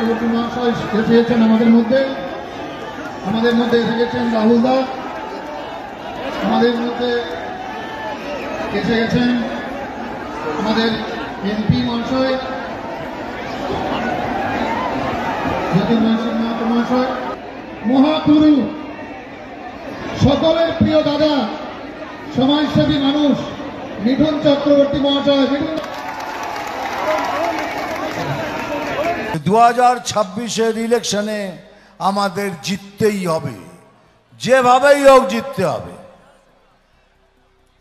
চক্রবর্তী মহাশয় এসেছেন আমাদের মধ্যে এসে গেছেন রাহুল দা, আমাদের মধ্যে এসে গেছেন আমাদের এমপি মহাশয় জ্যোতির্ময় সিং মহাশয়, মহাগুরু, সকলের প্রিয় দাদা, সমাজসেবী মানুষ মিঠুন চক্রবর্তী মহাশয়। 2026-এর ইলেকশনে আমাদের জিততেই হবে, যেভাবেই হোक जीतते হবে।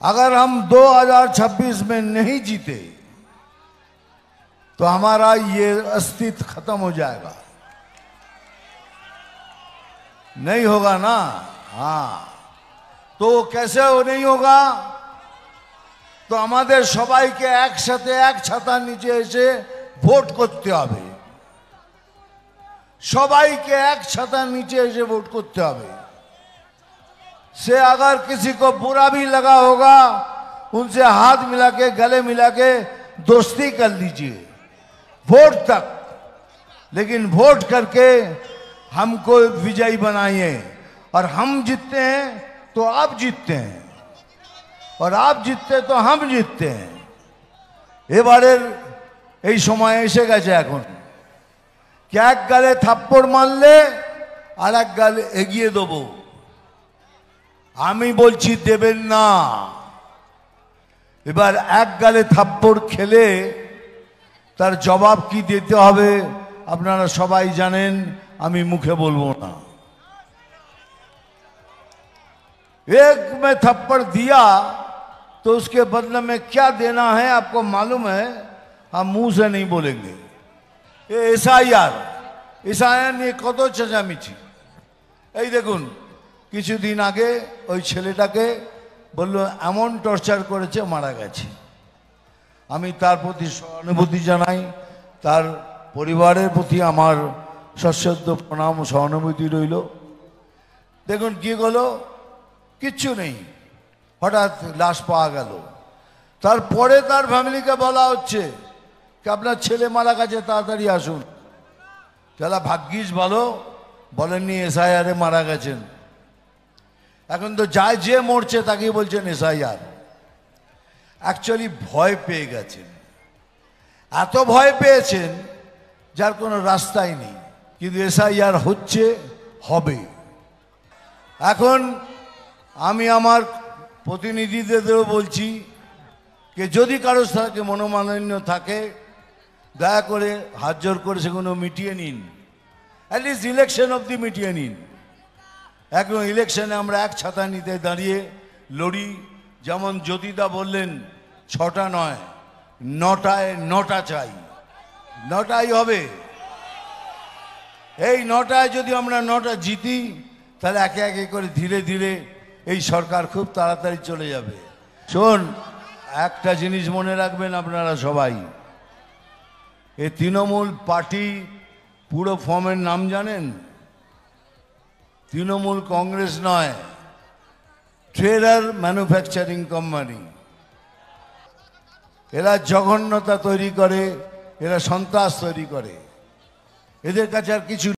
अगर हम 2026 में नहीं जीते तो हमारा ये अस्तित्व खत्म हो जाएगा, नहीं होगा ना। हाँ, तो कैसे हो नहीं होगा? तो हमारे সবাইকে একসাথে এক ছাতার নিচে এসে ভোট করতে হবে, সবাইকে এক ছাতার নিচে এসে ভোট করতে হবে। से अगर किसी को बुरा भी लगा होगा उनसे हाथ मिला के गले मिला के दोस्ती कर लीजिए वोट तक, लेकिन वोट करके हमको विजयी बनाइए। और हम जीतते हैं तो आप जीतते हैं, और आप जीतते तो हम जीतते हैं। এবারের এই সময় এসে গেছে এখন, কি এক গালে থাপ্পড় মারলে আর এক গালে এগিয়ে দেবো। আমি বলছি দেবেন না। এবার এক গালে থাপ্পড় খেলে তার জবাব কি দিতে হবে আপনারা সবাই জানেন, আমি মুখে বলবো না। एक में थप्पड़ दिया तो उसके बदले में क्या देना है आपको मालूम है, हम मुंह से नहीं बोलेंगे। ये एसआईआर নিয়ে কত চেঁচামেচি। এই দেখুন কিছুদিন আগে ওই ছেলেটাকে বলল এমন টর্চার করেছে মারা গেছে। আমি তার প্রতি সহানুভূতি জানাই, তার পরিবারের প্রতি আমার সশ্রদ্ধ প্রণাম ও সহানুভূতি রইল। দেখুন কি হলো, কিচ্ছু নেই, হঠাৎ লাশ পাওয়া গেল। তারপরে তার ফ্যামিলিকে বলা হচ্ছে কি আপনার ছেলে মারা গেছে, তাড়াতাড়ি আসুন। যারা ভাগ্যিস ভালো বলেননি এসআইআরে মারা গেছেন। এখন তো যায় যে মরছে তাকেই বলছেন এসআইআর। অ্যাকচুয়ালি ভয় পেয়ে গেছেন, এত ভয় পেয়েছেন যার কোনো রাস্তাই নেই। কিন্তু এসআইআর হচ্ছে, হবে। এখন আমি আমার প্রতিনিধিদেরও বলছি যে যদি কারো থাকে মনোমালিন্য থাকে দয়া করে হাত জোর করে সেগুলো মিটিয়ে নিন, অ্যাটলিস্ট ইলেকশন অবধি মিটিয়ে নিন। এখন ইলেকশনে আমরা এক ছাতা নিতে দাঁড়িয়ে লড়ি। যেমন জ্যোতিদা বললেন 6টা নয় 9টায় 9টা চাই, 9টাই হবে। এই 9টায় যদি আমরা 9টা জিতি তাহলে একে একে করে ধীরে ধীরে এই সরকার খুব তাড়াতাড়ি চলে যাবে। শোন, একটা জিনিস মনে রাখবেন আপনারা সবাই, এই তৃণমূল পার্টি পুরো ফর্মের নাম জানেন? তৃণমূল কংগ্রেস নয়, ট্রেডার ম্যানুফ্যাকচারিং কোম্পানি। এরা জঘন্যতা তৈরি করে, এরা সন্ত্রাস তৈরি করে, এদের কাছে আর কিছু